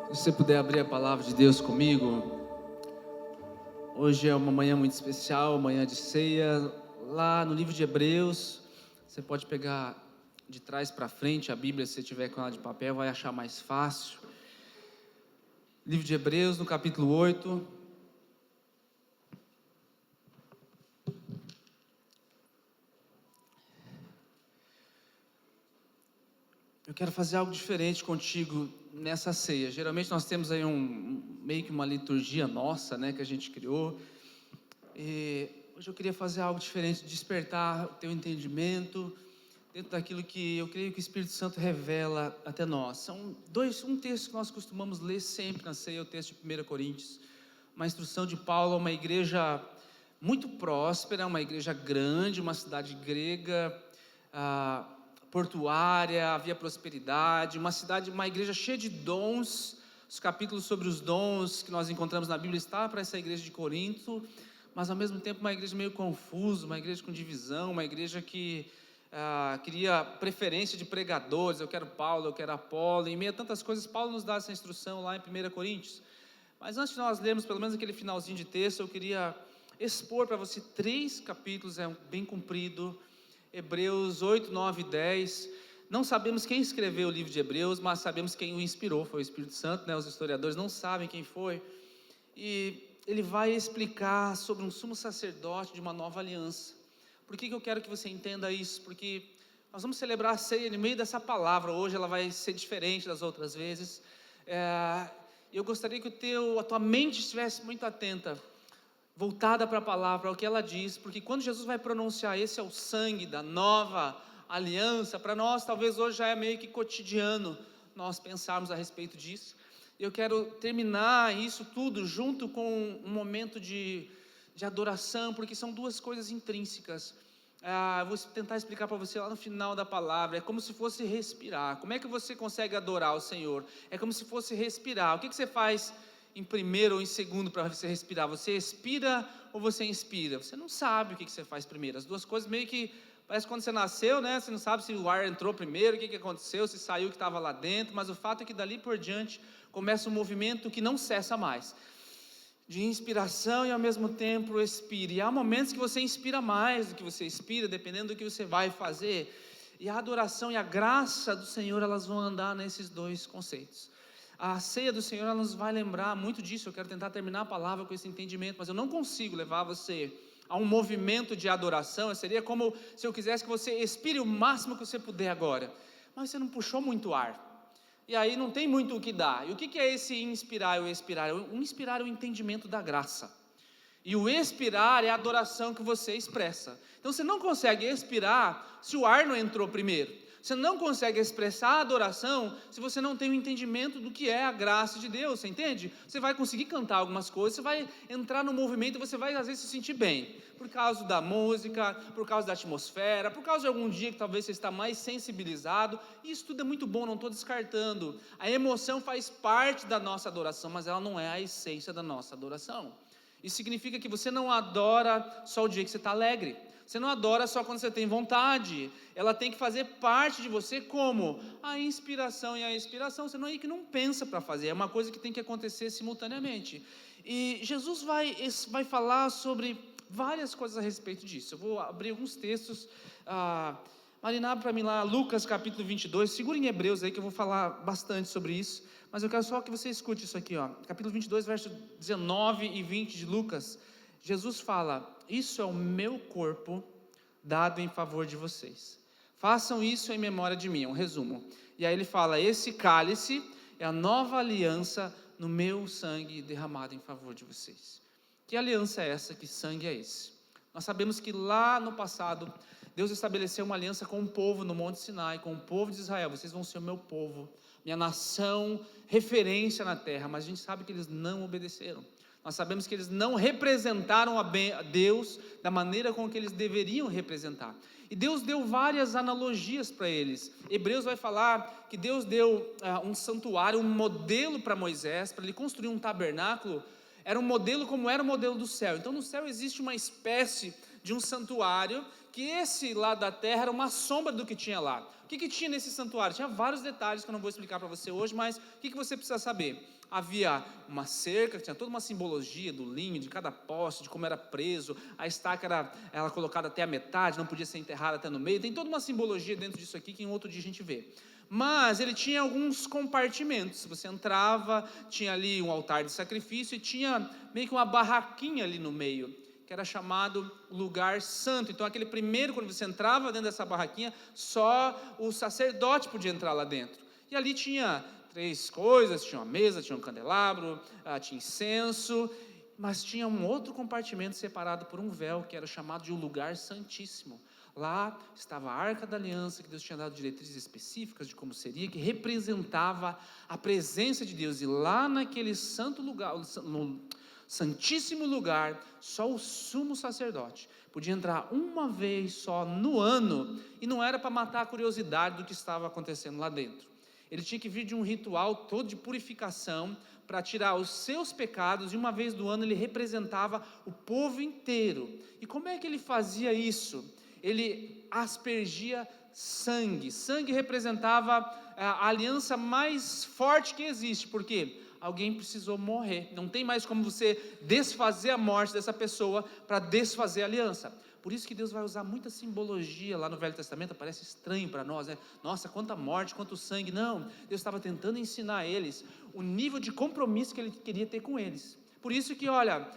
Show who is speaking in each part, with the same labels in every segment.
Speaker 1: Se você puder abrir a palavra de Deus comigo, hoje é uma manhã muito especial, manhã de ceia, lá no livro de Hebreus. Você pode pegar de trás para frente a Bíblia, se você tiver com ela de papel, vai achar mais fácil. Livro de Hebreus, no capítulo 8. Eu quero fazer algo diferente contigo nessa ceia. Geralmente nós temos aí meio que uma liturgia nossa, né, que a gente criou. E hoje eu queria fazer algo diferente, despertar o teu entendimento dentro daquilo que eu creio que o Espírito Santo revela até nós. São um texto que nós costumamos ler sempre na ceia, o texto de 1 Coríntios, uma instrução de Paulo a uma igreja muito próspera, uma igreja grande, uma cidade grega, portuária, havia prosperidade, uma igreja cheia de dons. Os capítulos sobre os dons que nós encontramos na Bíblia está para essa igreja de Corinto, mas ao mesmo tempo uma igreja meio confusa, uma igreja com divisão, uma igreja que queria preferência de pregadores. Eu quero Paulo, eu quero Apolo, em meio a tantas coisas. Paulo nos dá essa instrução lá em 1 Coríntios. Mas antes de nós lermos pelo menos aquele finalzinho de texto, eu queria expor para você 3 capítulos, é bem comprido, Hebreus 8, 9 e 10. Não sabemos quem escreveu o livro de Hebreus, mas sabemos quem o inspirou, foi o Espírito Santo, né? Os historiadores não sabem quem foi. E ele vai explicar sobre um sumo sacerdote de uma nova aliança. Por que eu quero que você entenda isso? Porque nós vamos celebrar a ceia no meio dessa palavra. Hoje ela vai ser diferente das outras vezes. Eu gostaria que a tua mente estivesse muito atenta, voltada para a palavra, ao que ela diz, porque quando Jesus vai pronunciar, esse é o sangue da nova aliança, para nós talvez hoje já é meio que cotidiano nós pensarmos a respeito disso. Eu quero terminar isso tudo junto com um momento de adoração, porque são duas coisas intrínsecas. Eu vou tentar explicar para você lá no final da palavra. É como se fosse respirar. Como é que você consegue adorar o Senhor? É como se fosse respirar. O que você faz em primeiro ou em segundo para você respirar? Você expira ou você inspira? Você não sabe o que você faz primeiro. As duas coisas meio que parece quando você nasceu, né? Você não sabe se o ar entrou primeiro, o que aconteceu, se saiu o que estava lá dentro. Mas o fato é que dali por diante começa um movimento que não cessa mais, de inspiração e ao mesmo tempo expira. E há momentos que você inspira mais do que você expira, dependendo do que você vai fazer. E a adoração e a graça do Senhor, elas vão andar nesses dois conceitos. A ceia do Senhor, ela nos vai lembrar muito disso. Eu quero tentar terminar a palavra com esse entendimento, mas eu não consigo levar você a um movimento de adoração. Seria como se eu quisesse que você expire o máximo que você puder agora, mas você não puxou muito ar, e aí não tem muito o que dar. E o que é esse inspirar e o expirar? O inspirar é o entendimento da graça, e o expirar é a adoração que você expressa. Então você não consegue expirar se o ar não entrou primeiro. Você não consegue expressar a adoração se você não tem o entendimento do que é a graça de Deus, você entende? Você vai conseguir cantar algumas coisas, você vai entrar no movimento e você vai às vezes se sentir bem, por causa da música, por causa da atmosfera, por causa de algum dia que talvez você está mais sensibilizado. E isso tudo é muito bom, não estou descartando. A emoção faz parte da nossa adoração, mas ela não é a essência da nossa adoração. Isso significa que você não adora só o dia que você está alegre. Você não adora só quando você tem vontade. Ela tem que fazer parte de você, como a inspiração e a expiração. Você não é que não pensa para fazer, é uma coisa que tem que acontecer simultaneamente. E Jesus vai falar sobre várias coisas a respeito disso. Eu vou abrir alguns textos. Marina, abre para mim lá Lucas capítulo 22. Segura em Hebreus aí que eu vou falar bastante sobre isso, mas eu quero só que você escute isso aqui, capítulo 22, verso 19 e 20 de Lucas. Jesus fala: isso é o meu corpo dado em favor de vocês, façam isso em memória de mim. É um resumo. E aí ele fala: esse cálice é a nova aliança no meu sangue derramado em favor de vocês. Que aliança é essa? Que sangue é esse? Nós sabemos que lá no passado Deus estabeleceu uma aliança com o povo no Monte Sinai, com o povo de Israel. Vocês vão ser o meu povo, minha nação, referência na terra. Mas a gente sabe que eles não obedeceram. Nós sabemos que eles não representaram a Deus da maneira com que eles deveriam representar. E Deus deu várias analogias para eles. Hebreus vai falar que Deus deu um santuário, um modelo para Moisés, para ele construir um tabernáculo. Era um modelo como era o modelo do céu. Então no céu existe uma espécie de um santuário, que esse lá da terra era uma sombra do que tinha lá. O que tinha nesse santuário? Tinha vários detalhes que eu não vou explicar para você hoje, mas o que você precisa saber? Havia uma cerca, que tinha toda uma simbologia do linho, de cada poste, de como era preso, a estaca era ela colocada até a metade, não podia ser enterrada até no meio, tem toda uma simbologia dentro disso aqui que em outro dia a gente vê. Mas ele tinha alguns compartimentos, você entrava, tinha ali um altar de sacrifício e tinha meio que uma barraquinha ali no meio, que era chamado lugar santo. Então aquele primeiro, quando você entrava dentro dessa barraquinha, só o sacerdote podia entrar lá dentro, e ali tinha 3 coisas, tinha uma mesa, tinha um candelabro, tinha incenso, mas tinha um outro compartimento separado por um véu, que era chamado de um lugar santíssimo. Lá estava a Arca da Aliança, que Deus tinha dado diretrizes específicas de como seria, que representava a presença de Deus, e lá naquele santo lugar, no santíssimo lugar, só o sumo sacerdote podia entrar uma vez só no ano, e não era para matar a curiosidade do que estava acontecendo lá dentro. Ele tinha que vir de um ritual todo de purificação para tirar os seus pecados, e uma vez do ano ele representava o povo inteiro. E como é que ele fazia isso? Ele aspergia sangue. Sangue representava a aliança mais forte que existe, porque alguém precisou morrer. Não tem mais como você desfazer a morte dessa pessoa para desfazer a aliança. Por isso que Deus vai usar muita simbologia lá no Velho Testamento. Parece estranho para nós, né? Nossa, quanta morte, quanto sangue. Não, Deus estava tentando ensinar a eles o nível de compromisso que Ele queria ter com eles. Por isso que, olha,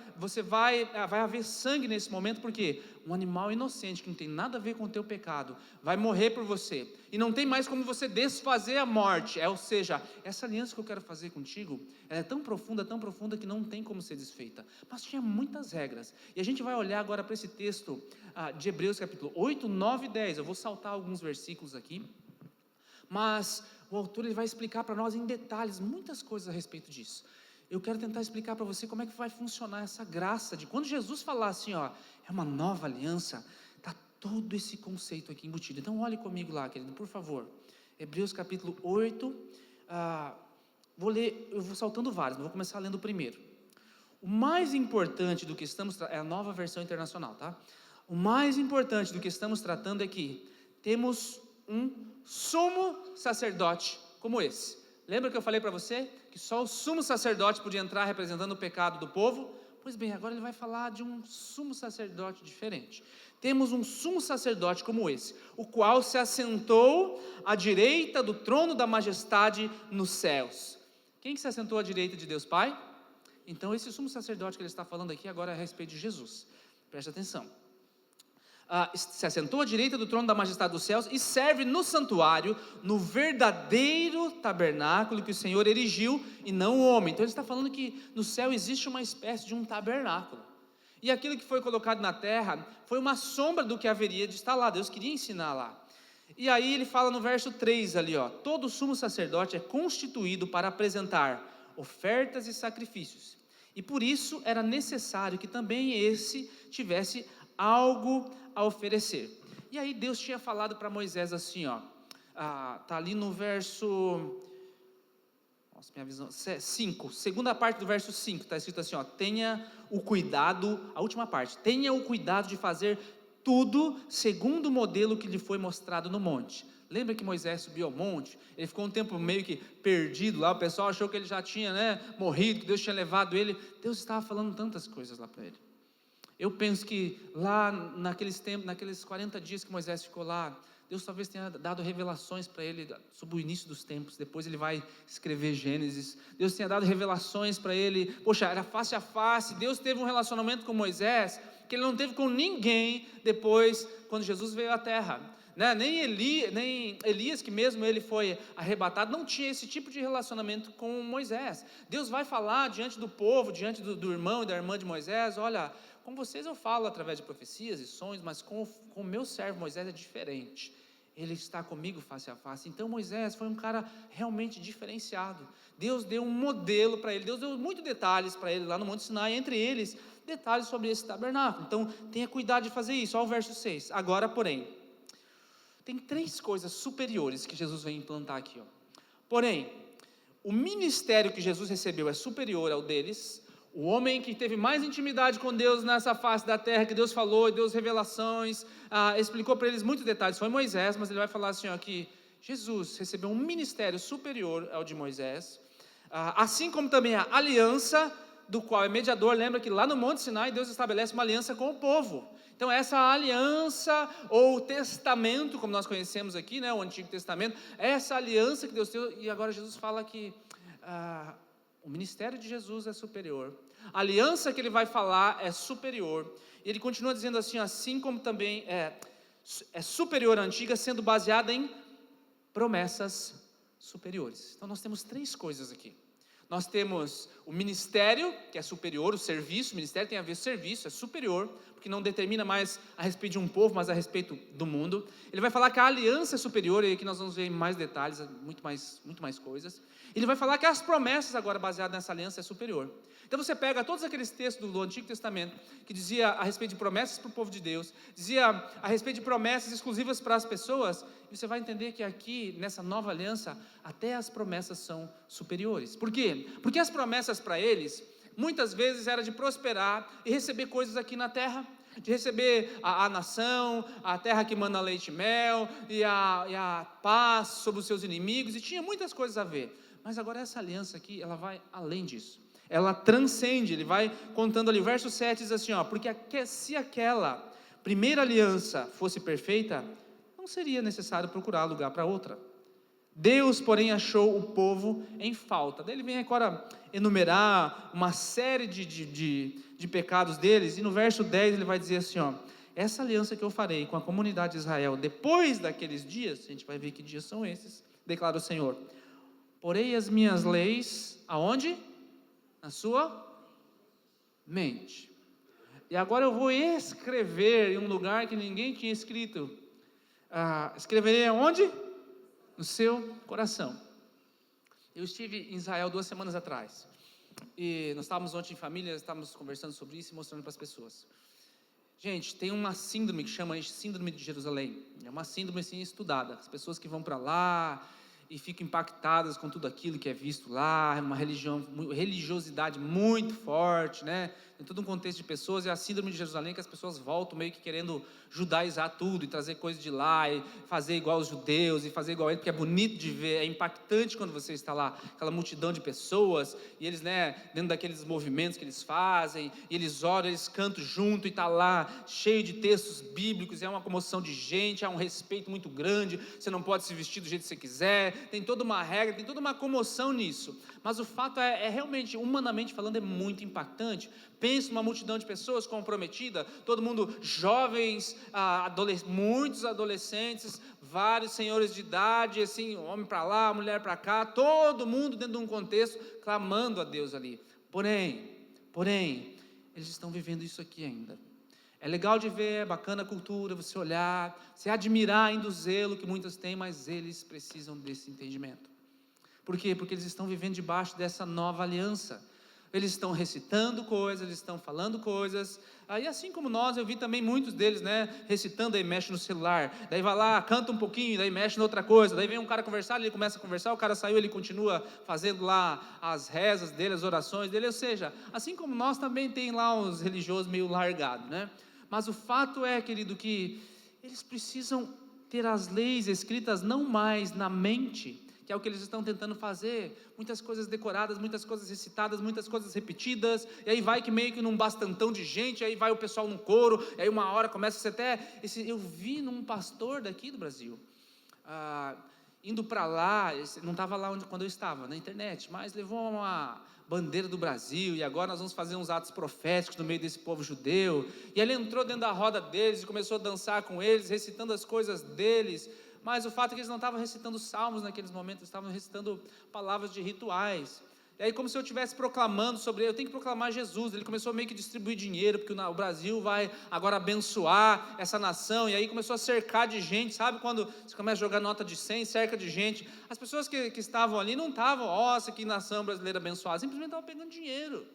Speaker 1: vai haver sangue nesse momento, porque um animal inocente, que não tem nada a ver com o teu pecado, vai morrer por você, e não tem mais como você desfazer a morte. Ou seja, essa aliança que eu quero fazer contigo, ela é tão profunda, que não tem como ser desfeita. Mas tinha muitas regras, e a gente vai olhar agora para esse texto de Hebreus capítulo 8, 9 e 10, eu vou saltar alguns versículos aqui, mas o autor ele vai explicar para nós em detalhes, muitas coisas a respeito disso. Eu quero tentar explicar para você como é que vai funcionar essa graça, de quando Jesus falar assim, ó, é uma nova aliança, está todo esse conceito aqui embutido. Então olhe comigo lá, querido, por favor, Hebreus capítulo 8, vou ler, eu vou saltando vários, mas vou começar lendo o primeiro. O mais importante do que estamos, é a Nova Versão Internacional, tá? O mais importante do que estamos tratando é que temos um sumo sacerdote como esse. Lembra que eu falei para você que só o sumo sacerdote podia entrar representando o pecado do povo? Pois bem, agora ele vai falar de um sumo sacerdote diferente. Temos um sumo sacerdote como esse, o qual se assentou à direita do trono da majestade nos céus. Quem que se assentou à direita de Deus Pai? Então esse sumo sacerdote que ele está falando aqui agora é a respeito de Jesus. Preste atenção. Se assentou à direita do trono da majestade dos céus e serve no santuário, no verdadeiro tabernáculo que o Senhor erigiu e não o homem. Então ele está falando que no céu existe uma espécie de um tabernáculo, e aquilo que foi colocado na terra foi uma sombra do que haveria de estar lá. Deus queria ensinar lá. E aí ele fala no verso 3 ali, ó, todo sumo sacerdote é constituído para apresentar ofertas e sacrifícios, e por isso era necessário que também esse tivesse algo a oferecer. E aí Deus tinha falado para Moisés assim, ó, tá ali no verso, nossa, minha visão, 5, segunda parte do verso 5, está escrito assim, ó, tenha o cuidado, a última parte, tenha o cuidado de fazer tudo segundo o modelo que lhe foi mostrado no monte. Lembra que Moisés subiu ao monte? Ele ficou um tempo meio que perdido lá, o pessoal achou que ele já tinha, morrido, que Deus tinha levado ele. Deus estava falando tantas coisas lá para ele. Eu penso que lá naqueles tempos, naqueles 40 dias que Moisés ficou lá, Deus talvez tenha dado revelações para ele sobre o início dos tempos. Depois ele vai escrever Gênesis. Deus tenha dado revelações para ele. Poxa, era face a face. Deus teve um relacionamento com Moisés que ele não teve com ninguém depois, quando Jesus veio à terra. Nem Elias, que mesmo ele foi arrebatado, não tinha esse tipo de relacionamento com Moisés. Deus vai falar diante do povo, diante do irmão e da irmã de Moisés, olha, com vocês eu falo através de profecias e sonhos, mas com o meu servo Moisés é diferente. Ele está comigo face a face. Então Moisés foi um cara realmente diferenciado. Deus deu um modelo para ele, Deus deu muitos detalhes para ele lá no Monte Sinai, entre eles, detalhes sobre esse tabernáculo. Então tenha cuidado de fazer isso. Olha o verso 6. Agora, porém, tem 3 coisas superiores que Jesus vem implantar aqui. Porém, o ministério que Jesus recebeu é superior ao deles. O homem que teve mais intimidade com Deus nessa face da terra, que Deus falou, Deus revelações, explicou para eles muitos detalhes, foi Moisés, mas ele vai falar assim, ó, que Jesus recebeu um ministério superior ao de Moisés, assim como também a aliança, do qual é mediador. Lembra que lá no Monte Sinai Deus estabelece uma aliança com o povo. Então essa aliança, ou testamento, como nós conhecemos aqui, né, o Antigo Testamento, é essa aliança que Deus tem. E agora Jesus fala que o ministério de Jesus é superior, a aliança que ele vai falar é superior. E ele continua dizendo assim como também é superior à antiga, sendo baseada em promessas superiores. Então nós temos três coisas aqui. Nós temos o ministério, que é superior, o serviço. O ministério tem a ver com serviço, é superior, porque não determina mais a respeito de um povo, mas a respeito do mundo. Ele vai falar que a aliança é superior, e aqui nós vamos ver em mais detalhes, muito mais coisas. Ele vai falar que as promessas agora baseadas nessa aliança é superior. Então você pega todos aqueles textos do Antigo Testamento, que dizia a respeito de promessas para o povo de Deus, dizia a respeito de promessas exclusivas para as pessoas, e você vai entender que aqui, nessa nova aliança, até as promessas são superiores. Por quê? Porque as promessas para eles, muitas vezes era de prosperar e receber coisas aqui na terra, de receber a nação, a terra que manda leite e mel, e a paz sobre os seus inimigos, e tinha muitas coisas a ver. Mas agora essa aliança aqui, ela vai além disso. Ela transcende. Ele vai contando ali, o verso 7 diz assim, porque se aquela primeira aliança fosse perfeita, não seria necessário procurar lugar para outra. Deus, porém, achou o povo em falta. Daí ele vem agora enumerar uma série de pecados deles, e no verso 10 ele vai dizer assim, essa aliança que eu farei com a comunidade de Israel, depois daqueles dias, a gente vai ver que dias são esses, declara o Senhor, porei as minhas leis, aonde? Na sua mente. E agora eu vou escrever em um lugar que ninguém tinha escrito. Escreverei aonde? No seu coração. Eu estive em Israel 2 semanas atrás. E nós estávamos ontem em família, estávamos conversando sobre isso e mostrando para as pessoas. Gente, tem uma síndrome que chama síndrome de Jerusalém. É uma síndrome assim estudada. As pessoas que vão para lá e ficam impactadas com tudo aquilo que é visto lá, uma religiosidade muito forte, né? Tem todo um contexto de pessoas, e a síndrome de Jerusalém, que as pessoas voltam meio que querendo judaizar tudo, e trazer coisas de lá, e fazer igual os judeus, e fazer igual ele, porque é bonito de ver, é impactante quando você está lá, aquela multidão de pessoas, e eles, né, dentro daqueles movimentos que eles fazem, e eles oram, eles cantam junto, e está lá, cheio de textos bíblicos, é uma comoção de gente, há um respeito muito grande, você não pode se vestir do jeito que você quiser, tem toda uma regra, tem toda uma comoção nisso. Mas o fato é realmente, humanamente falando, é muito impactante. Pensa numa multidão de pessoas comprometida, todo mundo jovens, muitos adolescentes, vários senhores de idade, assim, homem para lá, mulher para cá, todo mundo dentro de um contexto, clamando a Deus ali. Porém, eles estão vivendo isso aqui ainda. É legal de ver, é bacana a cultura, você olhar, você admirar ainda o zelo que muitos têm, mas eles precisam desse entendimento. Por quê? Porque eles estão vivendo debaixo dessa nova aliança. Eles estão recitando coisas, eles estão falando coisas, aí assim como nós, eu vi também muitos deles, né, recitando, aí mexe no celular, daí vai lá, canta um pouquinho, daí mexe em outra coisa, daí vem um cara conversar, ele começa a conversar, o cara saiu, ele continua fazendo lá as rezas dele, as orações dele, ou seja, assim como nós também tem lá uns religiosos meio largados, né, mas o fato é, querido, que eles precisam ter as leis escritas não mais na mente, que é o que eles estão tentando fazer, muitas coisas decoradas, muitas coisas recitadas, muitas coisas repetidas, e aí vai que meio que num bastantão de gente, aí vai o pessoal num coro, e aí uma hora começa a ser até, eu vi num pastor daqui do Brasil, indo para lá, não estava lá quando eu estava, na internet, mas levou uma bandeira do Brasil, e agora nós vamos fazer uns atos proféticos no meio desse povo judeu, e ele entrou dentro da roda deles, e começou a dançar com eles, recitando as coisas deles, mas o fato é que eles não estavam recitando salmos naqueles momentos, eles estavam recitando palavras de rituais, e aí como se eu estivesse proclamando sobre ele, eu tenho que proclamar Jesus, ele começou meio que distribuir dinheiro, porque o Brasil vai agora abençoar essa nação, e aí começou a cercar de gente, sabe quando você começa a jogar nota de 100, cerca de gente, as pessoas que estavam ali não estavam, nossa, que nação brasileira abençoada, simplesmente estavam pegando dinheiro,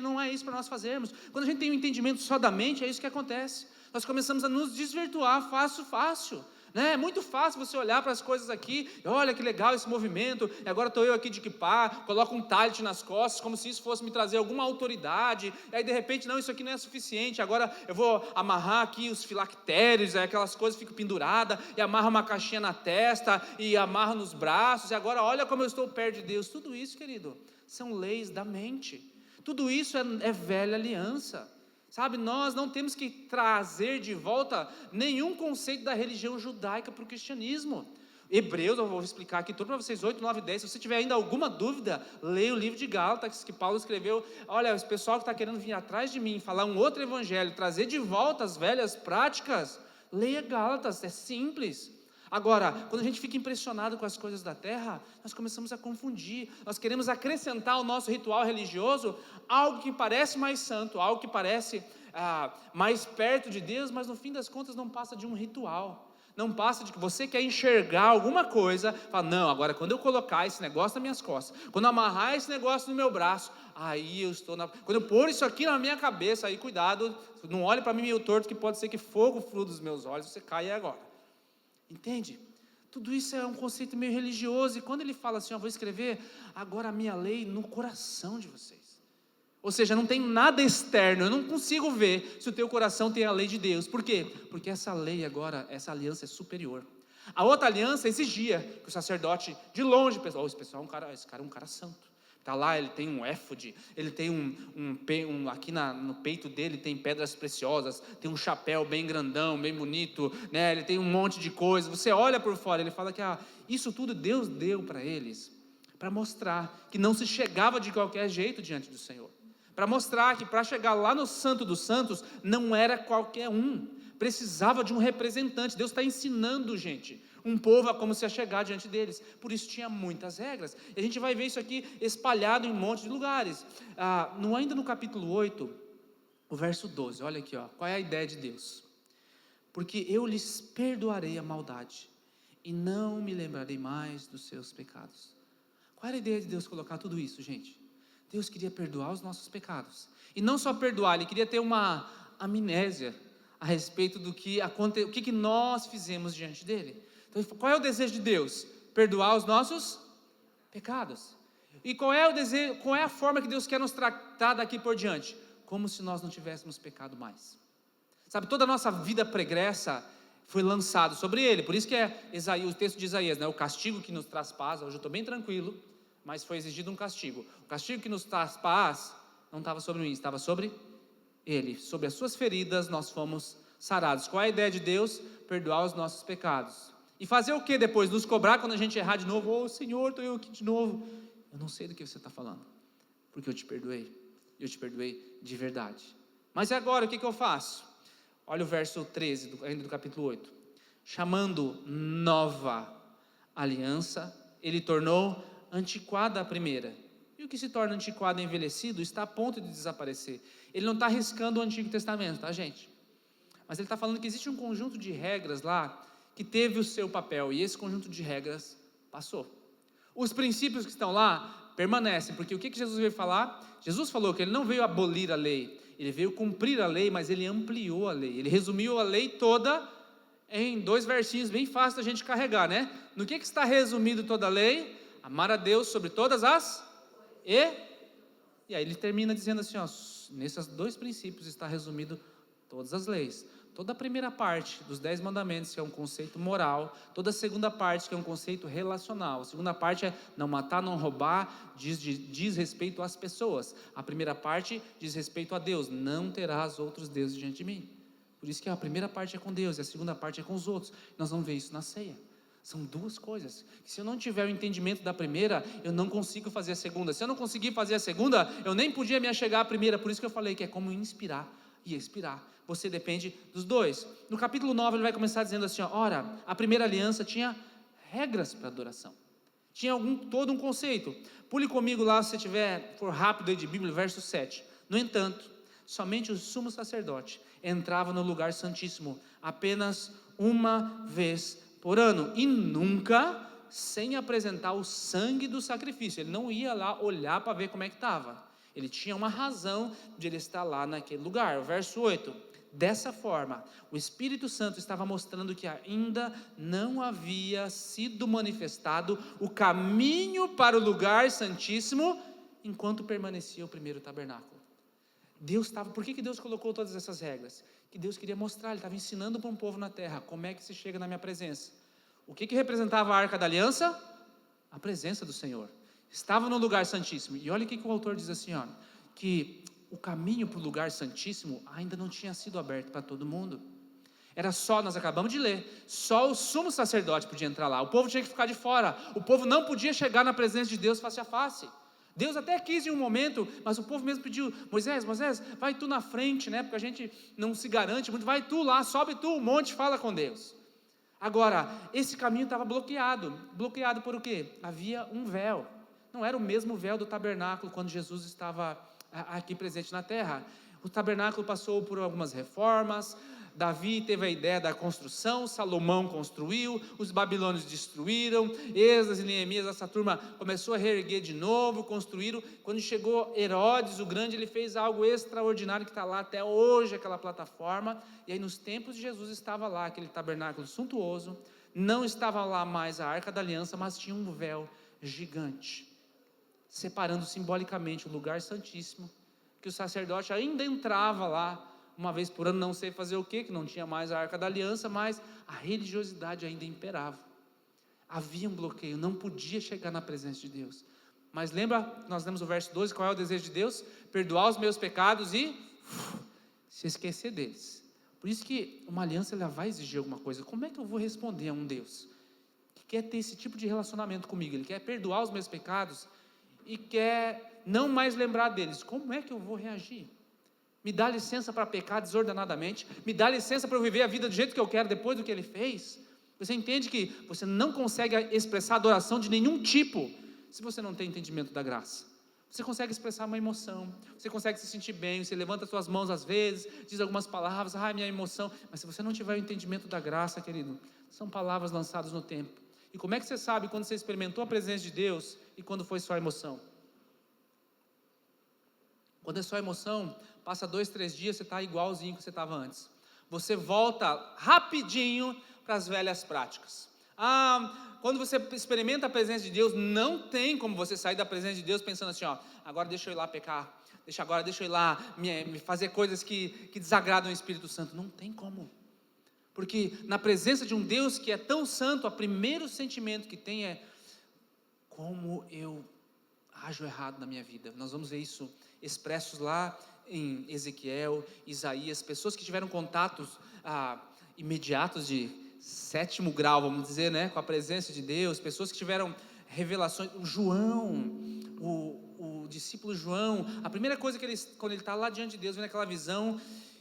Speaker 1: não é isso para nós fazermos, quando a gente tem um entendimento só da mente, é isso que acontece, nós começamos a nos desvirtuar fácil, né? É muito fácil você olhar para as coisas aqui, e olha que legal esse movimento, e agora estou eu aqui de kippá, coloco um talit nas costas, como se isso fosse me trazer alguma autoridade, e aí de repente, não, isso aqui não é suficiente, agora eu vou amarrar aqui os filactérios, aquelas coisas ficam penduradas, e amarra uma caixinha na testa, e amarra nos braços, e agora olha como eu estou perto de Deus. Tudo isso, querido, são leis da mente, tudo isso é velha aliança. Sabe, nós não temos que trazer de volta nenhum conceito da religião judaica para o cristianismo. Hebreus, eu vou explicar aqui tudo para vocês, 8, 9, 10, se você tiver ainda alguma dúvida, leia o livro de Gálatas, que Paulo escreveu. Olha, esse pessoal que está querendo vir atrás de mim, falar um outro evangelho, trazer de volta as velhas práticas, leia Gálatas, é simples. Agora, quando a gente fica impressionado com as coisas da terra, nós começamos a confundir, nós queremos acrescentar ao nosso ritual religioso algo que parece mais santo, algo que parece mais perto de Deus, mas no fim das contas não passa de um ritual, não passa de que você quer enxergar alguma coisa, fala, não, agora quando eu colocar esse negócio nas minhas costas, quando eu amarrar esse negócio no meu braço, aí eu estou quando eu pôr isso aqui na minha cabeça, aí cuidado, não olhe para mim meio torto, que pode ser que fogo flua dos meus olhos, você caia agora. Entende? Tudo isso é um conceito meio religioso, e quando ele fala assim, eu vou escrever agora a minha lei no coração de vocês, ou seja, não tem nada externo, eu não consigo ver se o teu coração tem a lei de Deus. Por quê? Porque essa lei agora, essa aliança é superior. A outra aliança exigia que o sacerdote de longe, esse cara é um cara santo. Está lá, ele tem um éfode, ele tem aqui no peito dele tem pedras preciosas, tem um chapéu bem grandão, bem bonito, né? Ele tem um monte de coisa. Você olha por fora, ele fala que isso tudo Deus deu para eles, para mostrar que não se chegava de qualquer jeito diante do Senhor, para mostrar que para chegar lá no Santo dos Santos, não era qualquer um, precisava de um representante. Deus está ensinando, gente, um povo a como se chegar diante deles, por isso tinha muitas regras, e a gente vai ver isso aqui espalhado em um monte de lugares. Ainda no capítulo 8, o verso 12, olha aqui, qual é a ideia de Deus? Porque eu lhes perdoarei a maldade, e não me lembrarei mais dos seus pecados. Qual era a ideia de Deus colocar tudo isso, gente? Deus queria perdoar os nossos pecados, e não só perdoar, Ele queria ter uma amnésia a respeito do que aconteceu, o que nós fizemos diante dele. Então, qual é o desejo de Deus? Perdoar os nossos pecados. E qual é o desejo, qual é a forma que Deus quer nos tratar daqui por diante? Como se nós não tivéssemos pecado mais. Sabe, toda a nossa vida pregressa foi lançado sobre Ele, por isso que o texto de Isaías, né? O castigo que nos traz paz, hoje eu estou bem tranquilo, mas foi exigido um castigo. O castigo que nos traz paz não estava sobre mim, estava sobre Ele. Sobre as suas feridas nós fomos sarados. Qual é a ideia de Deus? Perdoar os nossos pecados. E fazer o que depois? Nos cobrar quando a gente errar de novo. Senhor, estou eu aqui de novo. Eu não sei do que você está falando, porque eu te perdoei de verdade. Mas e agora, o que eu faço? Olha o verso 13, ainda do capítulo 8. Chamando nova aliança, ele tornou antiquada a primeira. E o que se torna antiquado e envelhecido está a ponto de desaparecer. Ele não está riscando o Antigo Testamento, tá, gente? Mas ele está falando que existe um conjunto de regras lá que teve o seu papel, e esse conjunto de regras passou. Os princípios que estão lá permanecem, porque o que Jesus veio falar? Jesus falou que ele não veio abolir a lei, ele veio cumprir a lei, mas ele ampliou a lei, ele resumiu a lei toda em 2 versinhos bem fáceis da gente carregar, né? No que está resumido toda a lei? Amar a Deus sobre todas as e aí ele termina dizendo assim, nesses 2 princípios está resumido todas as leis. Toda a primeira parte dos 10 mandamentos, que é um conceito moral, toda a segunda parte, que é um conceito relacional. A segunda parte é não matar, não roubar, diz respeito às pessoas. A primeira parte diz respeito a Deus, não terás outros deuses diante de mim. Por isso que a primeira parte é com Deus e a segunda parte é com os outros. Nós vamos ver isso na ceia. São 2 coisas. Se eu não tiver o entendimento da primeira, eu não consigo fazer a segunda. Se eu não conseguir fazer a segunda, eu nem podia me achegar à primeira. Por isso que eu falei que é como inspirar e expirar. Você depende dos 2. No capítulo 9 ele vai começar dizendo assim, ora, a primeira aliança tinha regras para adoração. Tinha todo um conceito. Pule comigo lá, se você for rápido aí de Bíblia, verso 7. No entanto, somente o sumo sacerdote entrava no lugar santíssimo apenas uma vez por ano, e nunca sem apresentar o sangue do sacrifício. Ele não ia lá olhar para ver como é que estava. Ele tinha uma razão de ele estar lá naquele lugar. O verso 8. Dessa forma, o Espírito Santo estava mostrando que ainda não havia sido manifestado o caminho para o lugar santíssimo, enquanto permanecia o primeiro tabernáculo. Por que Deus colocou todas essas regras? Que Deus queria mostrar, Ele estava ensinando para um povo na terra, como é que se chega na minha presença. O que representava a Arca da Aliança? A presença do Senhor. Estava no lugar santíssimo. E olha o que o autor diz assim, ó, que o caminho para o lugar santíssimo ainda não tinha sido aberto para todo mundo. Era só, nós acabamos de ler, só o sumo sacerdote podia entrar lá. O povo tinha que ficar de fora. O povo não podia chegar na presença de Deus face a face. Deus até quis em um momento, mas o povo mesmo pediu: Moisés, vai tu na frente, né? Porque a gente não se garante muito. Vai tu lá, sobe tu o monte, fala com Deus. Agora, esse caminho estava bloqueado. Bloqueado por o quê? Havia um véu. Não era o mesmo véu do tabernáculo quando Jesus estava aqui presente na terra. O tabernáculo passou por algumas reformas. Davi teve a ideia da construção, Salomão construiu, os babilônios destruíram, Esdras e Neemias, essa turma começou a reerguer de novo, construíram. Quando chegou Herodes o Grande, ele fez algo extraordinário que está lá até hoje, aquela plataforma. E aí nos tempos de Jesus estava lá aquele tabernáculo suntuoso, não estava lá mais a Arca da Aliança, mas tinha um véu gigante, separando simbolicamente o lugar santíssimo, que o sacerdote ainda entrava lá, uma vez por ano, não sei fazer o quê, que não tinha mais a Arca da Aliança, mas a religiosidade ainda imperava. Havia um bloqueio, não podia chegar na presença de Deus. Mas lembra, nós lemos o verso 12, qual é o desejo de Deus? Perdoar os meus pecados e se esquecer deles. Por isso que uma aliança, ela vai exigir alguma coisa. Como é que eu vou responder a um Deus que quer ter esse tipo de relacionamento comigo? Ele quer perdoar os meus pecados e quer não mais lembrar deles. Como é que eu vou reagir? Me dá licença para pecar desordenadamente, me dá licença para eu viver a vida do jeito que eu quero depois do que Ele fez. Você entende que você não consegue expressar adoração de nenhum tipo se você não tem entendimento da graça. Você consegue expressar uma emoção, você consegue se sentir bem, você levanta suas mãos às vezes, diz algumas palavras, minha emoção, mas se você não tiver o entendimento da graça, querido, são palavras lançadas no tempo. E como é que você sabe quando você experimentou a presença de Deus e quando foi só emoção? Quando é só emoção, passa 2, 3 dias, você está igualzinho que você estava antes. Você volta rapidinho para as velhas práticas. Quando você experimenta a presença de Deus, não tem como você sair da presença de Deus pensando assim, agora deixa eu ir lá pecar, deixa eu ir lá me fazer coisas que desagradam o Espírito Santo. Não tem como. Porque na presença de um Deus que é tão santo, o primeiro sentimento que tem é: como eu ajo errado na minha vida. Nós vamos ver isso expressos lá em Ezequiel, Isaías, pessoas que tiveram contatos imediatos de 7º grau, vamos dizer, né, com a presença de Deus, pessoas que tiveram revelações. O João, o discípulo João, a primeira coisa que quando ele está lá diante de Deus, vendo aquela visão,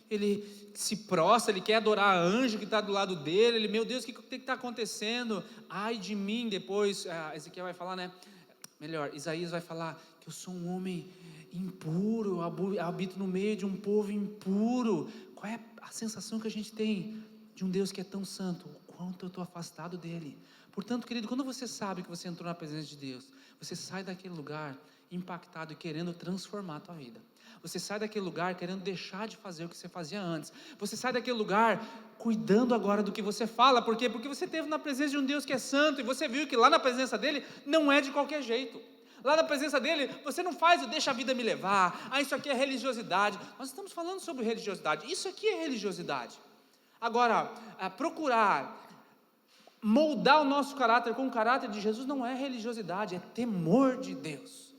Speaker 1: ele se prostra, ele quer adorar a anjo que está do lado dele, ele, meu Deus, o que está acontecendo? Ai de mim. Depois Ezequiel vai falar, Isaías vai falar que eu sou um homem impuro, eu habito no meio de um povo impuro. Qual é a sensação que a gente tem de um Deus que é tão santo? O quanto eu estou afastado dele. Portanto, querido, quando você sabe que você entrou na presença de Deus, você sai daquele lugar impactado e querendo transformar a tua vida. Você sai daquele lugar querendo deixar de fazer o que você fazia antes. Você sai daquele lugar cuidando agora do que você fala. Por quê? Porque você esteve na presença de um Deus que é santo e você viu que lá na presença dele não é de qualquer jeito. Lá na presença dele, você não faz o deixa a vida me levar. Isso aqui é religiosidade. Nós estamos falando sobre religiosidade. Isso aqui é religiosidade. Agora, procurar moldar o nosso caráter com o caráter de Jesus não é religiosidade, é temor de Deus.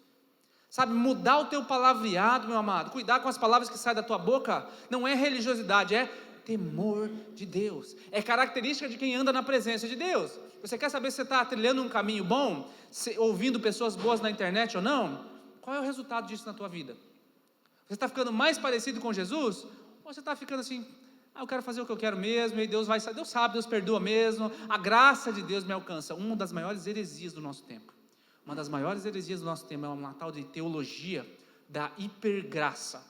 Speaker 1: Sabe, mudar o teu palavreado, meu amado, cuidar com as palavras que saem da tua boca, não é religiosidade, é temor de Deus. É característica de quem anda na presença de Deus. Você quer saber se você está trilhando um caminho bom, ouvindo pessoas boas na internet ou não? Qual é o resultado disso na tua vida? Você está ficando mais parecido com Jesus? Ou você está ficando assim, eu quero fazer o que eu quero mesmo, e Deus sabe, Deus perdoa mesmo, a graça de Deus me alcança. Uma das maiores heresias do nosso tempo. Uma das maiores heresias do nosso tempo é uma tal de teologia da hipergraça.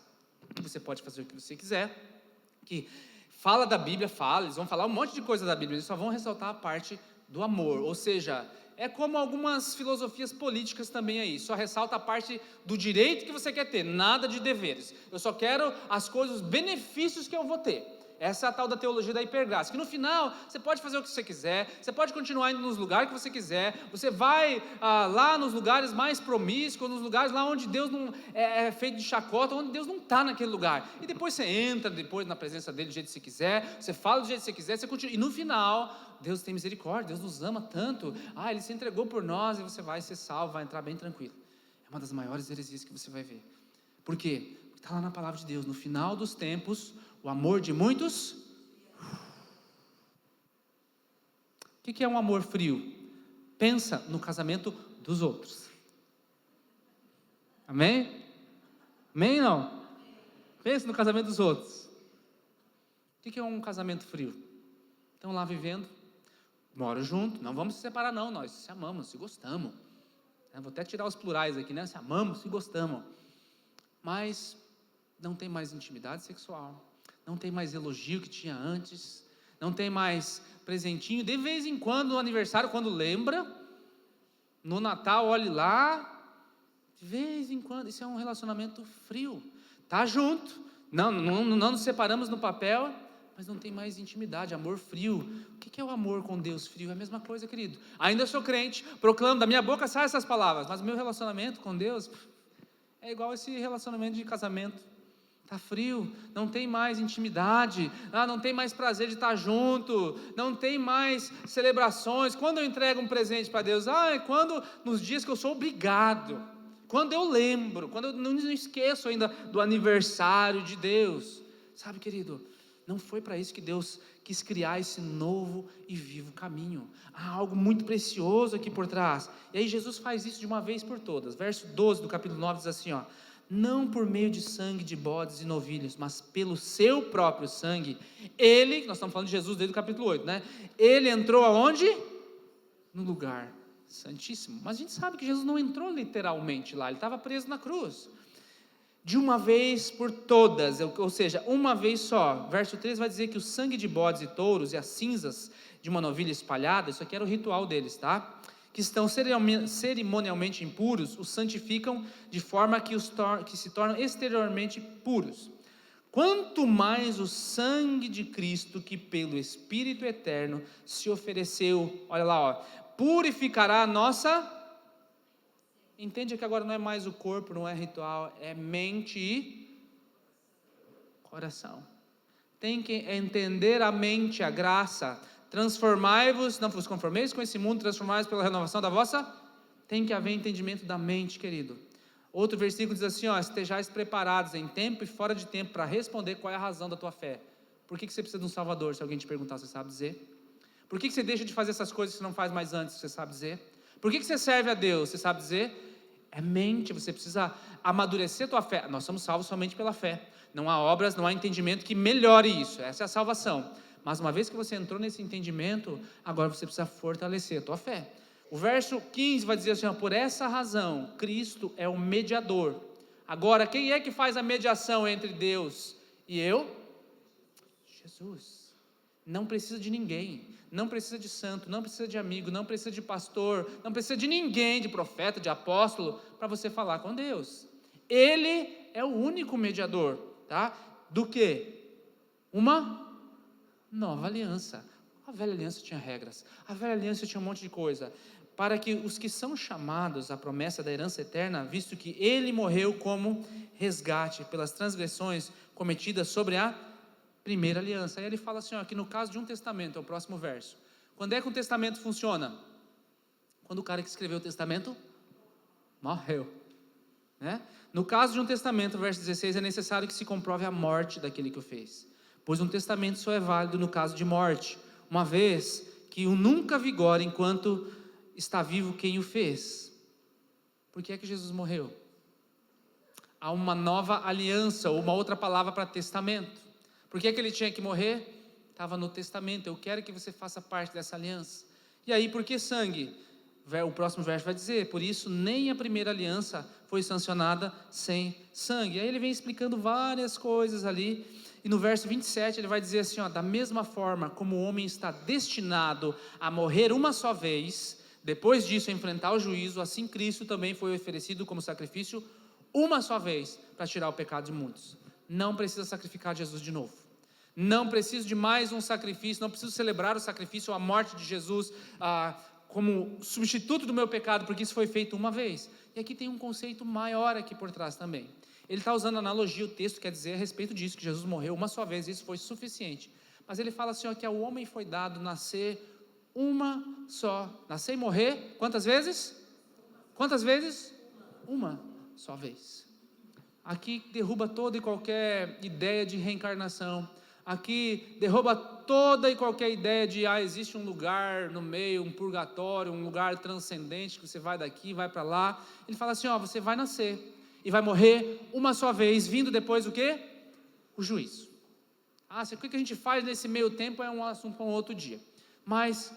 Speaker 1: Você pode fazer o que você quiser, que fala da Bíblia, eles vão falar um monte de coisa da Bíblia, eles só vão ressaltar a parte do amor, ou seja, é como algumas filosofias políticas também aí, só ressalta a parte do direito que você quer ter, nada de deveres. Eu só quero as coisas, os benefícios que eu vou ter. Essa é a tal da teologia da hipergraça, que no final você pode fazer o que você quiser, você pode continuar indo nos lugares que você quiser, você vai lá nos lugares mais promíscuos, nos lugares lá onde Deus não é feito de chacota, onde Deus não está naquele lugar, e depois você entra depois na presença dele do jeito que você quiser, você fala do jeito que você quiser, você continua, e no final, Deus tem misericórdia, Deus nos ama tanto, Ele se entregou por nós, e você vai ser salvo, vai entrar bem tranquilo. É uma das maiores heresias que você vai ver. Por quê? Porque está lá na palavra de Deus, no final dos tempos, o amor de muitos. O que é um amor frio? Pensa no casamento dos outros. Amém? Amém ou não? Pensa no casamento dos outros. O que é um casamento frio? Estão lá vivendo, moram junto, não vamos se separar não, nós se amamos, se gostamos. Vou até tirar os plurais aqui, né? Se amamos, se gostamos. Mas não tem mais intimidade sexual, não tem mais elogio que tinha antes, não tem mais presentinho, de vez em quando no aniversário, quando lembra, no Natal, olhe lá, de vez em quando. Isso é um relacionamento frio, tá junto, não nos separamos no papel, mas não tem mais intimidade, amor frio. O que é o amor com Deus frio? É a mesma coisa, querido. Ainda sou crente, proclamo, da minha boca saem essas palavras, mas o meu relacionamento com Deus é igual esse relacionamento de casamento. Está frio, não tem mais intimidade, não tem mais prazer de estar junto, não tem mais celebrações. Quando eu entrego um presente para Deus? É quando, nos dias que eu sou obrigado, quando eu lembro, quando eu não esqueço ainda do aniversário de Deus. Sabe, querido, não foi para isso que Deus quis criar esse novo e vivo caminho. Há algo muito precioso aqui por trás. E aí Jesus faz isso de uma vez por todas. Verso 12 do capítulo 9 diz assim, não por meio de sangue de bodes e novilhos, mas pelo seu próprio sangue, ele, nós estamos falando de Jesus desde o capítulo 8, né? Ele entrou aonde? No lugar santíssimo. Mas a gente sabe que Jesus não entrou literalmente lá, ele estava preso na cruz. De uma vez por todas, ou seja, uma vez só. Verso 13 vai dizer que o sangue de bodes e touros e as cinzas de uma novilha espalhada, isso aqui era o ritual deles, tá? Que estão cerimonialmente impuros, os santificam de forma que se tornam exteriormente puros. Quanto mais o sangue de Cristo, que pelo Espírito Eterno se ofereceu, olha lá, purificará a nossa... Entende que agora não é mais o corpo, não é ritual, é mente e coração. Tem que entender a mente, a graça. Transformai-vos, não vos conformeis com esse mundo, transformai-vos pela renovação da vossa. Tem que haver entendimento da mente, querido. Outro versículo diz assim, estejais preparados em tempo e fora de tempo para responder qual é a razão da tua fé. Por que você precisa de um Salvador? Se alguém te perguntar, você sabe dizer? Por que você deixa de fazer essas coisas que você não faz mais antes? Você sabe dizer? Por que você serve a Deus? Você sabe dizer? É mente, você precisa amadurecer a tua fé. Nós somos salvos somente pela fé. Não há obras, não há entendimento que melhore isso. Essa é a salvação. Mas uma vez que você entrou nesse entendimento, agora você precisa fortalecer a tua fé. O verso 15 vai dizer assim, por essa razão, Cristo é o mediador. Agora, quem é que faz a mediação entre Deus e eu? Jesus. Não precisa de ninguém, não precisa de santo, não precisa de amigo, não precisa de pastor, não precisa de ninguém, de profeta, de apóstolo, para você falar com Deus. Ele é o único mediador, tá? Do que? Uma nova aliança. A velha aliança tinha regras, a velha aliança tinha um monte de coisa, para que os que são chamados à promessa da herança eterna, visto que ele morreu como resgate pelas transgressões cometidas sobre a primeira aliança. Aí ele fala assim, que no caso de um testamento, é o próximo verso. Quando é que um testamento funciona? Quando o cara que escreveu o testamento morreu, né? No caso de um testamento, verso 16, é necessário que se comprove a morte daquele que o fez, pois um testamento só é válido no caso de morte, uma vez que o nunca vigora enquanto está vivo quem o fez. Por que é que Jesus morreu? Há uma nova aliança, ou uma outra palavra para testamento. Por que é que ele tinha que morrer? Estava no testamento, eu quero que você faça parte dessa aliança. E aí, por que sangue? O próximo verso vai dizer, por isso nem a primeira aliança foi sancionada sem sangue. Aí ele vem explicando várias coisas ali, e no verso 27 ele vai dizer assim, da mesma forma como o homem está destinado a morrer uma só vez, Depois disso, enfrentar o juízo, assim Cristo também foi oferecido como sacrifício uma só vez para tirar o pecado de muitos. Não precisa sacrificar Jesus de novo. Não preciso de mais um sacrifício, não preciso celebrar o sacrifício ou a morte de Jesus como substituto do meu pecado, porque isso foi feito uma vez. E aqui tem um conceito maior aqui por trás também. Ele está usando analogia, o texto quer dizer a respeito disso, que Jesus morreu uma só vez, isso foi suficiente. Mas ele fala assim, que ao homem foi dado nascer uma só. Nascer e morrer, quantas vezes? Quantas vezes? Uma só vez. Aqui derruba toda e qualquer ideia de reencarnação. Aqui derruba toda e qualquer ideia de existe um lugar no meio, um purgatório, um lugar transcendente, que você vai daqui, vai para lá. Ele fala assim, você vai nascer e vai morrer uma só vez, vindo depois o quê? O juízo. O que a gente faz nesse meio tempo é um assunto para um outro dia. Mas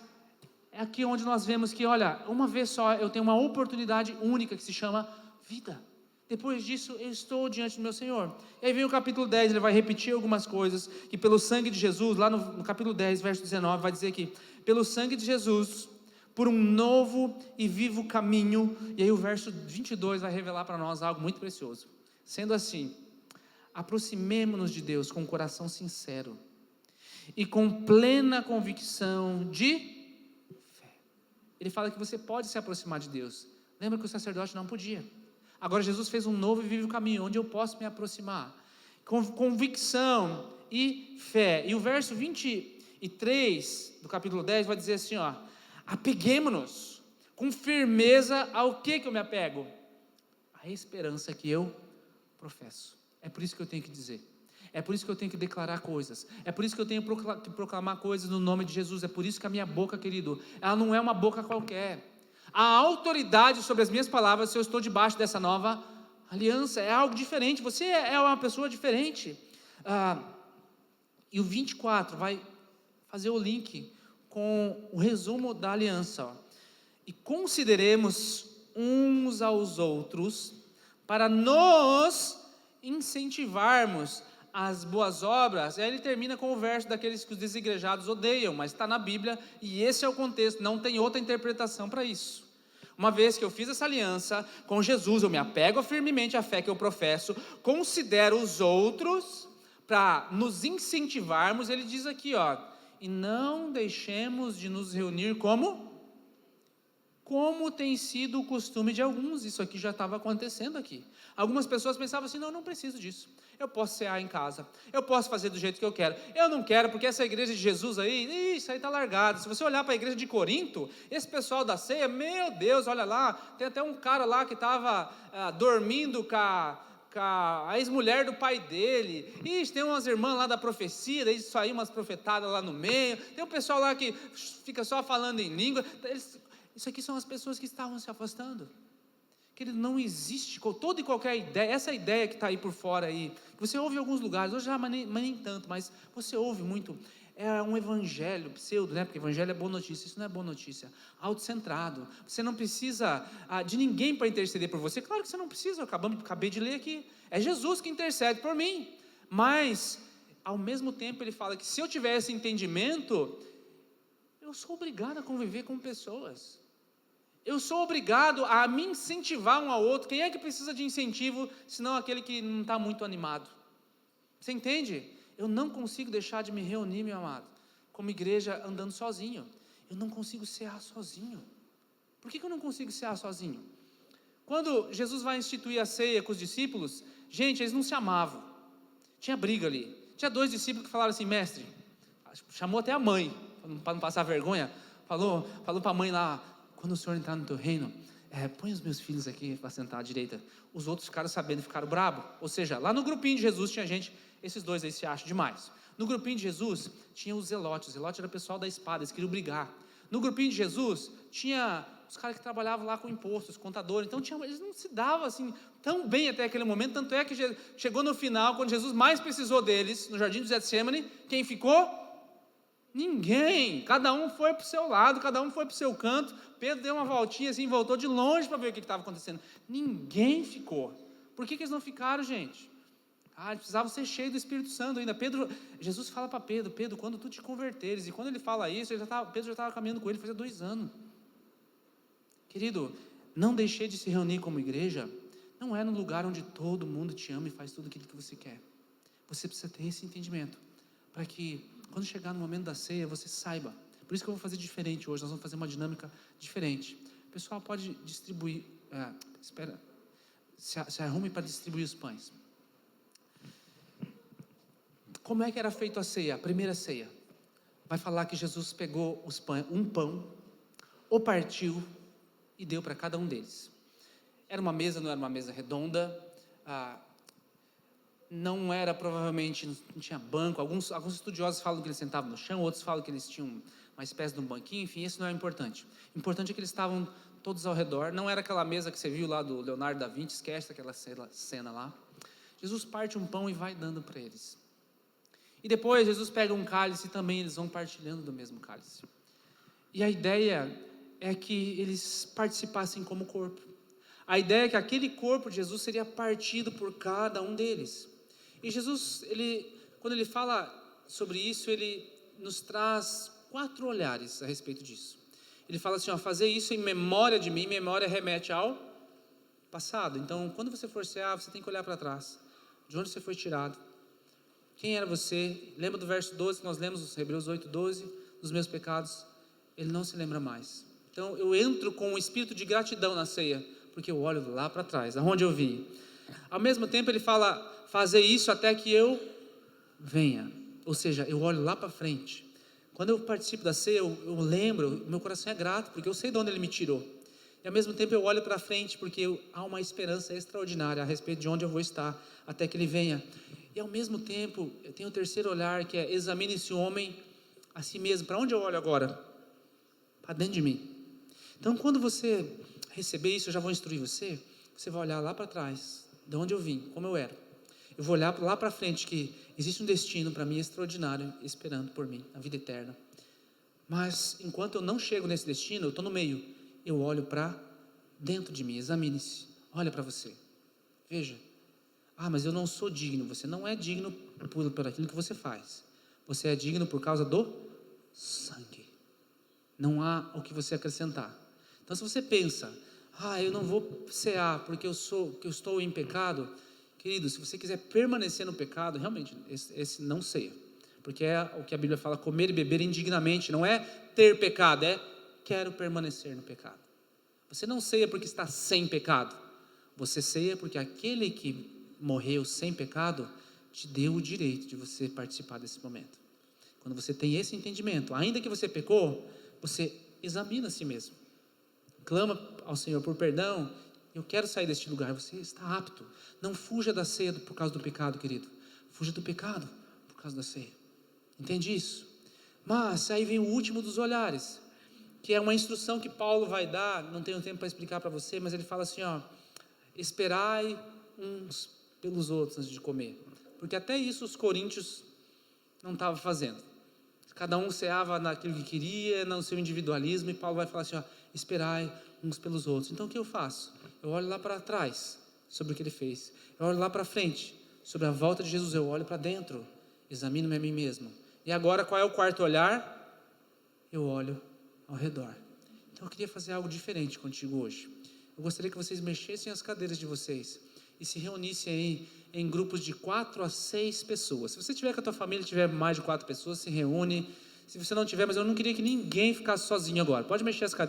Speaker 1: é aqui onde nós vemos que, uma vez só eu tenho uma oportunidade única que se chama vida. Depois disso eu estou diante do meu Senhor. E aí vem o capítulo 10, ele vai repetir algumas coisas, que pelo sangue de Jesus, lá no capítulo 10, verso 19, vai dizer que, pelo sangue de Jesus, por um novo e vivo caminho, e aí o verso 22 vai revelar para nós algo muito precioso. Sendo assim, aproximemo-nos de Deus com um coração sincero, e com plena convicção de fé. Ele fala que você pode se aproximar de Deus. Lembra que o sacerdote não podia. Agora Jesus fez um novo e vivo caminho, onde eu posso me aproximar, com convicção e fé. E o verso 23 do capítulo 10 vai dizer assim, apeguemo-nos com firmeza ao que eu me apego? A esperança que eu professo. É por isso que eu tenho que dizer. É por isso que eu tenho que declarar coisas. É por isso que eu tenho que proclamar coisas no nome de Jesus. É por isso que a minha boca, querido, ela não é uma boca qualquer. A autoridade sobre as minhas palavras, se eu estou debaixo dessa nova aliança, é algo diferente. Você é uma pessoa diferente. E o 24 vai fazer o link com o resumo da aliança. E consideremos uns aos outros para nos incentivarmos as boas obras. E aí ele termina com o verso daqueles que os desigrejados odeiam, mas está na Bíblia e esse é o contexto, não tem outra interpretação para isso. Uma vez que eu fiz essa aliança com Jesus, eu me apego firmemente à fé que eu professo, considero os outros para nos incentivarmos. Ele diz aqui, e não deixemos de nos reunir como tem sido o costume de alguns. Isso aqui já estava acontecendo aqui. Algumas pessoas pensavam assim, não preciso disso, eu posso cear em casa, eu posso fazer do jeito que eu quero, eu não quero, porque essa igreja de Jesus aí, isso aí está largado. Se você olhar para a igreja de Corinto, esse pessoal da ceia, meu Deus, olha lá, tem até um cara lá que estava dormindo com a ex-mulher do pai dele, tem umas irmãs lá da profecia, daí saiu umas profetadas lá no meio, tem um pessoal lá que fica só falando em língua. Isso aqui são as pessoas que estavam se afastando. Querido, não existe toda e qualquer ideia, essa ideia que está aí por fora aí, que você ouve em alguns lugares, hoje já nem tanto, mas você ouve muito, é um evangelho pseudo, porque evangelho é boa notícia. Isso não é boa notícia, autocentrado. Você não precisa de ninguém para interceder por você. Claro que você não precisa, eu acabei de ler aqui, é Jesus que intercede por mim, mas ao mesmo tempo ele fala que se eu tiver esse entendimento, eu sou obrigado a conviver com pessoas. Eu sou obrigado a me incentivar um ao outro. Quem é que precisa de incentivo, senão aquele que não está muito animado? Você entende? Eu não consigo deixar de me reunir, meu amado, como igreja andando sozinho. Eu não consigo cear sozinho. Por que eu não consigo cear sozinho? Quando Jesus vai instituir a ceia com os discípulos, gente, eles não se amavam. Tinha briga ali. Tinha 2 discípulos que falaram assim, mestre, chamou até a mãe, para não passar vergonha, falou para a mãe lá, quando o Senhor entrar no teu reino, põe os meus filhos aqui para sentar à direita. Os outros ficaram sabendo e ficaram bravos. Ou seja, lá no grupinho de Jesus tinha gente, esses 2 aí se acham demais. No grupinho de Jesus tinha os zelotes. O zelote era o pessoal da espada, eles queriam brigar. No grupinho de Jesus tinha os caras que trabalhavam lá com impostos, contadores. Então eles não se davam assim tão bem até aquele momento. Tanto é que chegou no final, quando Jesus mais precisou deles, no jardim do Getsemane, quem ficou? Ninguém. Cada um foi para o seu lado, cada um foi para o seu canto. Pedro deu uma voltinha assim, voltou de longe para ver o que estava acontecendo. Ninguém ficou. Por que eles não ficaram, gente? Eles precisavam ser cheios do Espírito Santo ainda. Jesus fala para Pedro, quando tu te converteres. E quando ele fala isso, Pedro já estava caminhando com ele fazia 2 anos. Querido, não deixei de se reunir como igreja, não é no lugar onde todo mundo te ama e faz tudo aquilo que você quer. Você precisa ter esse entendimento, para que quando chegar no momento da ceia, você saiba. Por isso que eu vou fazer diferente hoje, nós vamos fazer uma dinâmica diferente. O pessoal pode distribuir, se arrume para distribuir os pães. Como é que era feita a ceia, a primeira ceia? Vai falar que Jesus pegou os pães, um pão, o partiu e deu para cada um deles. Era uma mesa, não era uma mesa redonda, não era provavelmente, não tinha banco. Alguns estudiosos falam que eles sentavam no chão, outros falam que eles tinham uma espécie de um banquinho. Enfim, isso não é importante. O importante é que eles estavam todos ao redor. Não era aquela mesa que você viu lá do Leonardo da Vinci, esquece aquela cena lá. Jesus parte um pão e vai dando para eles. E depois Jesus pega um cálice e também eles vão partilhando do mesmo cálice. E a ideia é que eles participassem como corpo. A ideia é que aquele corpo de Jesus seria partido por cada um deles. E Jesus, quando ele fala sobre isso, ele nos traz 4 olhares a respeito disso. Ele fala assim, fazer isso em memória de mim. Memória remete ao passado. Então, quando você for cear, você tem que olhar para trás. De onde você foi tirado? Quem era você? Lembra do verso 12 que nós lemos, Hebreus 8:12, dos meus pecados? Ele não se lembra mais. Então eu entro com um espírito de gratidão na ceia, porque eu olho lá para trás, aonde eu vim. Ao mesmo tempo ele fala, fazer isso até que eu venha. Ou seja, eu olho lá para frente. Quando eu participo da ceia, eu lembro, meu coração é grato, porque eu sei de onde ele me tirou. E ao mesmo tempo eu olho para frente, porque há uma esperança extraordinária a respeito de onde eu vou estar, até que ele venha. E ao mesmo tempo, eu tenho o terceiro olhar, que é, examine esse homem a si mesmo. Para onde eu olho agora? Para dentro de mim. Então, quando você receber isso, eu já vou instruir você, você vai olhar lá para trás, de onde eu vim, como eu era. Eu vou olhar lá para frente, que existe um destino para mim extraordinário, esperando por mim, a vida eterna. Mas, enquanto eu não chego nesse destino, eu estou no meio, eu olho para dentro de mim, examine-se, olha para você, veja. Mas eu não sou digno. Você não é digno por aquilo que você faz. Você é digno por causa do sangue. Não há o que você acrescentar. Então, se você pensa, eu não vou cear porque eu estou em pecado, querido, se você quiser permanecer no pecado, realmente, esse não ceia. Porque é o que a Bíblia fala, comer e beber indignamente. Não é ter pecado, é quero permanecer no pecado. Você não ceia porque está sem pecado. Você ceia porque aquele que morreu sem pecado, te deu o direito de você participar desse momento. Quando você tem esse entendimento, ainda que você pecou, você examina a si mesmo, clama ao Senhor por perdão. Eu quero sair deste lugar. Você está apto. Não fuja da ceia por causa do pecado, querido. Fuja do pecado por causa da ceia. Entende isso? Mas aí vem o último dos olhares, que é uma instrução que Paulo vai dar. Não tenho tempo para explicar para você, mas ele fala assim, esperai uns pelos outros antes de comer, porque até isso os coríntios não estavam fazendo. Cada um ceava naquilo que queria, no seu individualismo, e Paulo vai falar assim, esperai uns pelos outros. Então o que eu faço? Eu olho lá para trás sobre o que ele fez, eu olho lá para frente sobre a volta de Jesus, eu olho para dentro, examino-me a mim mesmo. E agora qual é o quarto olhar? Eu olho ao redor. Então eu queria fazer algo diferente contigo hoje. Eu gostaria que vocês mexessem as cadeiras de vocês e se reunissem aí em grupos de 4 a 6 pessoas. Se você tiver com a tua família, tiver mais de 4 pessoas, se reúne. Se você não tiver, mas eu não queria que ninguém ficasse sozinho agora. Pode mexer as cadeiras.